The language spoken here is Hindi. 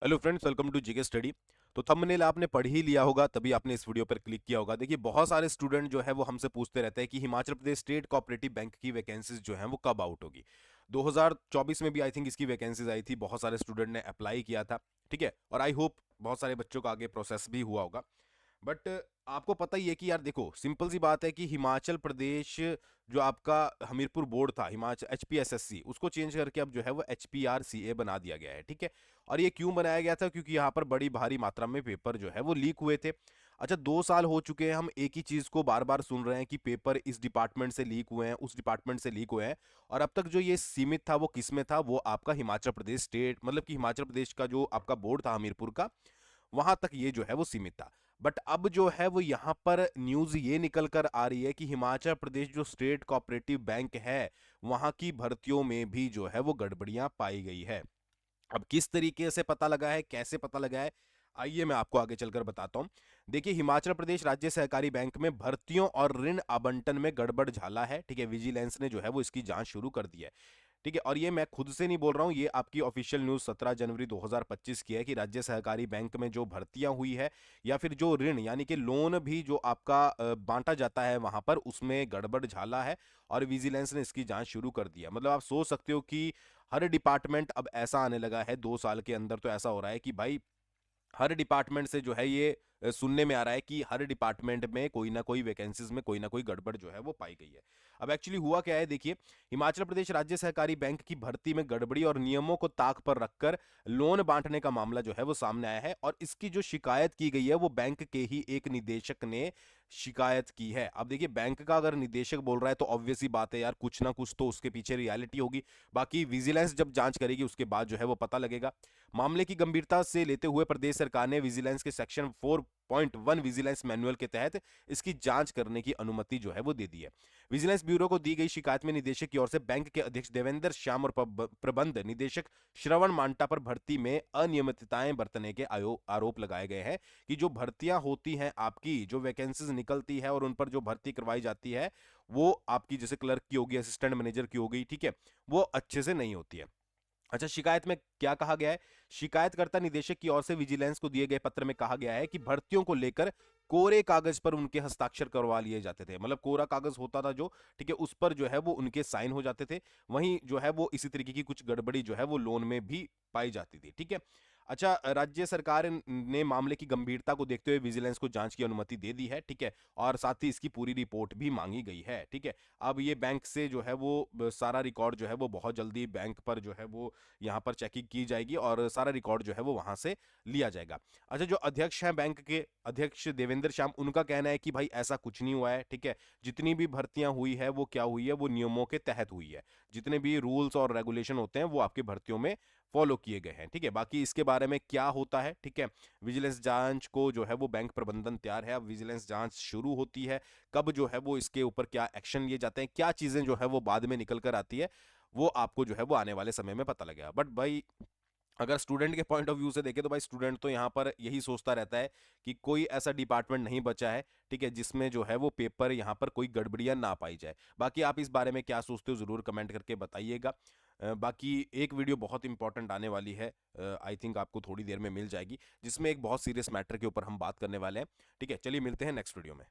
Hello friends, welcome to GK study. तो थंबनेल आपने पढ़ ही लिया होगा, तभी आपने इस वीडियो पर क्लिक किया होगा। देखिए, बहुत सारे स्टूडेंट जो है वो हमसे पूछते रहते हैं कि Himachal Pradesh state cooperative bank की वैकेंसीज जो हैं वो कब आउट होगी। 2024 में भी आई थिंक इसकी वैकेंसीज आई थी, बहुत सारे स्टूडेंट ने अप्लाई किया था। ठीक है, और आई होप बहुत सारे बच्चों का आगे प्रोसेस भी हुआ होगा। बट आपको पता ही है कि यार देखो, सिंपल सी बात है कि हिमाचल प्रदेश जो आपका हमीरपुर बोर्ड था, हिमाचल HPSSC, उसको चेंज करके अब जो है वो HPRCA बना दिया गया है। ठीक है, और ये क्यों बनाया गया था? क्योंकि यहाँ पर बड़ी भारी मात्रा में पेपर जो है वो लीक हुए थे। अच्छा, 2 साल हो चुके हैं, हम एक ही चीज को बार बार सुन रहे हैं कि पेपर इस डिपार्टमेंट से लीक हुए हैं, उस डिपार्टमेंट से लीक हुए हैं। और अब तक जो ये सीमित था वो किस में था? वो आपका हिमाचल प्रदेश स्टेट, मतलब कि हिमाचल प्रदेश का जो आपका बोर्ड था हमीरपुर का, वहां तक ये जो है वो सीमित था। बट अब जो है वो यहां पर न्यूज ये निकल कर आ रही है कि हिमाचल प्रदेश जो स्टेट कोऑपरेटिव बैंक है, वहां की भर्तियों में भी जो है वो गड़बड़ियां पाई गई है। अब किस तरीके से पता लगा है, कैसे पता लगा है, आइए मैं आपको आगे चलकर बताता हूं। देखिए, हिमाचल प्रदेश राज्य सहकारी बैंक में भर्तियों और ऋण आवंटन में गड़बड़ झाला है। ठीक है, विजिलेंस ने जो है वो इसकी जांच शुरू कर दी है। ठीक है, और ये मैं खुद से नहीं बोल रहा हूं, ये आपकी ऑफिशियल न्यूज 17 जनवरी 2025 की है कि राज्य सहकारी बैंक में जो भर्तियां हुई है या फिर जो ऋण यानी कि लोन भी जो आपका बांटा जाता है वहां पर, उसमें गड़बड़ झाला है और विजिलेंस ने इसकी जांच शुरू कर दी है। मतलब आप सोच सकते हो कि हर डिपार्टमेंट अब ऐसा आने लगा है, 2 साल के अंदर तो ऐसा हो रहा है कि भाई हर डिपार्टमेंट से जो है ये सुनने में आ रहा है कि हर डिपार्टमेंट में कोई ना कोई वैकेंसीज में कोई ना कोई गड़बड़ जो है वो पाई गई है। अब एक्चुअली हुआ क्या है, देखिए, हिमाचल प्रदेश राज्य सहकारी बैंक की भर्ती में गड़बड़ी और नियमों को ताक पर रखकर लोन बांटने का मामला जो है वो सामने आया है, और इसकी जो शिकायत की गई है वो बैंक के ही एक निदेशक ने शिकायत की है। अब देखिए, बैंक का अगर निदेशक बोल रहा है तो ऑब्वियस ही बात है यार, कुछ ना कुछ तो उसके पीछे रियलिटी होगी। बाकी विजिलेंस जब जांच करेगी उसके बाद जो है वो पता लगेगा। मामले की गंभीरता से लेते हुए प्रदेश सरकार ने विजिलेंस के सेक्शन 4.1 विजिलेंस मैनुअल के तहत इसकी जांच करने की अनुमति जो है वो दे दी है। विजिलेंस ब्यूरो को दी गई शिकायत में निदेशक की ओर से बैंक के अध्यक्ष देवेंद्र श्याम और प्रबंध निदेशक श्रवण मांटा पर भर्ती में अनियमितताएं बरतने के आरोप लगाए गए हैं कि जो भर्तियां होती हैं, आपकी जो वैकेंसीज निकलती है और उन पर जो भर्ती करवाई जाती है, वो आपकी जैसे क्लर्क की होगी, असिस्टेंट मैनेजर की होगी, ठीक है, वो अच्छे से नहीं होती है। अच्छा, शिकायत में क्या कहा गया है? शिकायतकर्ता निदेशक की ओर से विजिलेंस को दिए गए पत्र में कहा गया है कि भर्तियों को लेकर कोरे कागज पर उनके हस्ताक्षर करवा लिए जाते थे। मतलब कोरा कागज होता था जो, ठीक है, उस पर जो है वो उनके साइन हो जाते थे। वहीं जो है वो इसी तरीके की कुछ गड़बड़ी जो है वो लोन में भी पाई जाती थी। ठीक है। अच्छा, राज्य सरकार ने मामले की गंभीरता को देखते हुए विजिलेंस को जांच की अनुमति दे दी है। ठीक है, और साथ ही इसकी पूरी रिपोर्ट भी मांगी गई है। ठीक है, अब ये बैंक से जो है वो सारा रिकॉर्ड जो है वो बहुत जल्दी बैंक पर जो है वो यहाँ पर चेकिंग की जाएगी और सारा रिकॉर्ड जो है वो वहां से लिया जाएगा। अच्छा, जो अध्यक्ष हैं बैंक के अध्यक्ष देवेंद्र श्याम, उनका कहना है कि भाई ऐसा कुछ नहीं हुआ है। ठीक है, जितनी भी भर्तियां हुई है वो क्या हुई है, वो नियमों के तहत हुई है। जितने भी रूल्स और रेगुलेशन होते हैं वो आपकी भर्तियों में फॉलो किए गए हैं। ठीक है, बाकी इसके बारे में क्या होता है, ठीक है, विजिलेंस जांच को जो है वो बैंक प्रबंधन तैयार है। अब विजिलेंस जांच शुरू होती है, कब जो है वो इसके ऊपर क्या एक्शन लिए जाते हैं, क्या चीजें जो है वो बाद में निकल कर आती है, वो आपको जो है वो आने वाले समय में पता लगेगा। बट भाई, अगर स्टूडेंट के पॉइंट ऑफ व्यू से देखें तो भाई स्टूडेंट तो यहाँ पर यही सोचता रहता है कि कोई ऐसा डिपार्टमेंट नहीं बचा है, ठीक है, जिसमें जो है वो पेपर यहाँ पर कोई गड़बड़ियां ना पाई जाए। बाकी आप इस बारे में क्या सोचते हो जरूर कमेंट करके बताइएगा। बाकी एक वीडियो बहुत इंपॉर्टेंट आने वाली है, आई थिंक आपको थोड़ी देर में मिल जाएगी, जिसमें एक बहुत सीरियस मैटर के ऊपर हम बात करने वाले हैं। ठीक है, चलिए मिलते हैं नेक्स्ट वीडियो में।